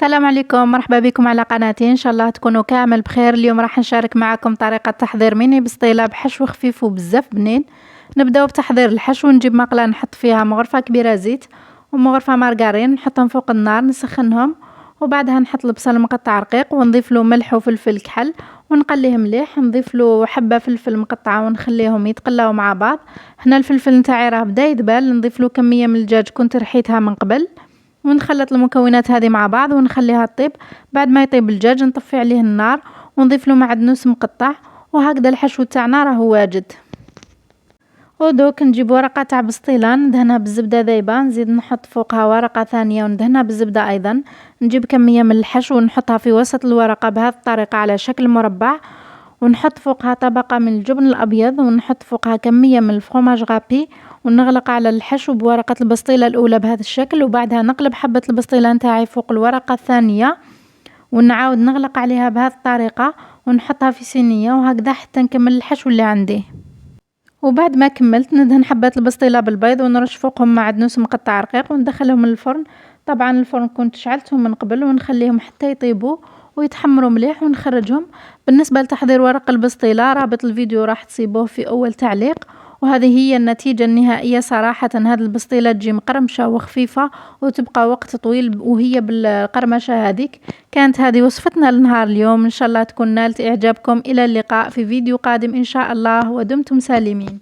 السلام عليكم، مرحبا بكم على قناتي. ان شاء الله تكونوا كامل بخير. اليوم راح نشارك معكم طريقة تحضير ميني بسطيلة بحشو خفيف وبزاف بنين. نبداو بتحضير الحشو. نجيب مقلة نحط فيها مغرفة كبيرة زيت ومغرفة مارغرين، نحطهم فوق النار نسخنهم، وبعدها نحط البصل مقطع رقيق ونضيف له ملح وفلفل كحل ونقليه مليح. نضيف له حبة فلفل مقطعة ونخليهم يتقلاو مع بعض. هنا الفلفل نتاعي راه بدا يدبل، نضيف له كمية من الدجاج كنت رحيتها من قبل ونخلط المكونات هذه مع بعض ونخليها تطيب. بعد ما يطيب الدجاج نطفي عليه النار ونضيف له معدنوس مقطع، وهكذا الحشو تاعنا راه واجد. ودوك نجيب ورقة تاع بسطيلة ندهنها بالزبدة ذايبة، نزيد نحط فوقها ورقة ثانية وندهنها بالزبدة أيضا. نجيب كمية من الحشو ونحطها في وسط الورقة بهذه الطريقة على شكل مربع، ونحط فوقها طبقة من الجبن الأبيض، ونحط فوقها كمية من الفرماج غابي، ونغلق على الحشو بورقة البسطيلة الأولى بهذا الشكل، وبعدها نقلب حبة البسطيلة نتاعي فوق الورقة الثانية ونعاود نغلق عليها بهذه الطريقة ونحطها في صينية، وهكذا حتى نكمل الحشو اللي عندي. وبعد ما كملت ندهن حبات البسطيلة بالبيض ونرش فوقهم معدنوس مقطع رقيق وندخلهم الفرن. طبعا الفرن كنت شعلتهم من قبل ونخليهم حتى يطيبوا ويتحمروا مليح ونخرجهم. بالنسبة لتحضير ورق البسطيلة رابط الفيديو راح تصيبوه في أول تعليق. وهذه هي النتيجة النهائية. صراحة هذه البسطيلة تجي مقرمشة وخفيفة وتبقى وقت طويل وهي بالقرمشة هذيك. كانت هذه وصفتنا لنهار اليوم، إن شاء الله تكون نالت إعجابكم. إلى اللقاء في فيديو قادم إن شاء الله، ودمتم سالمين.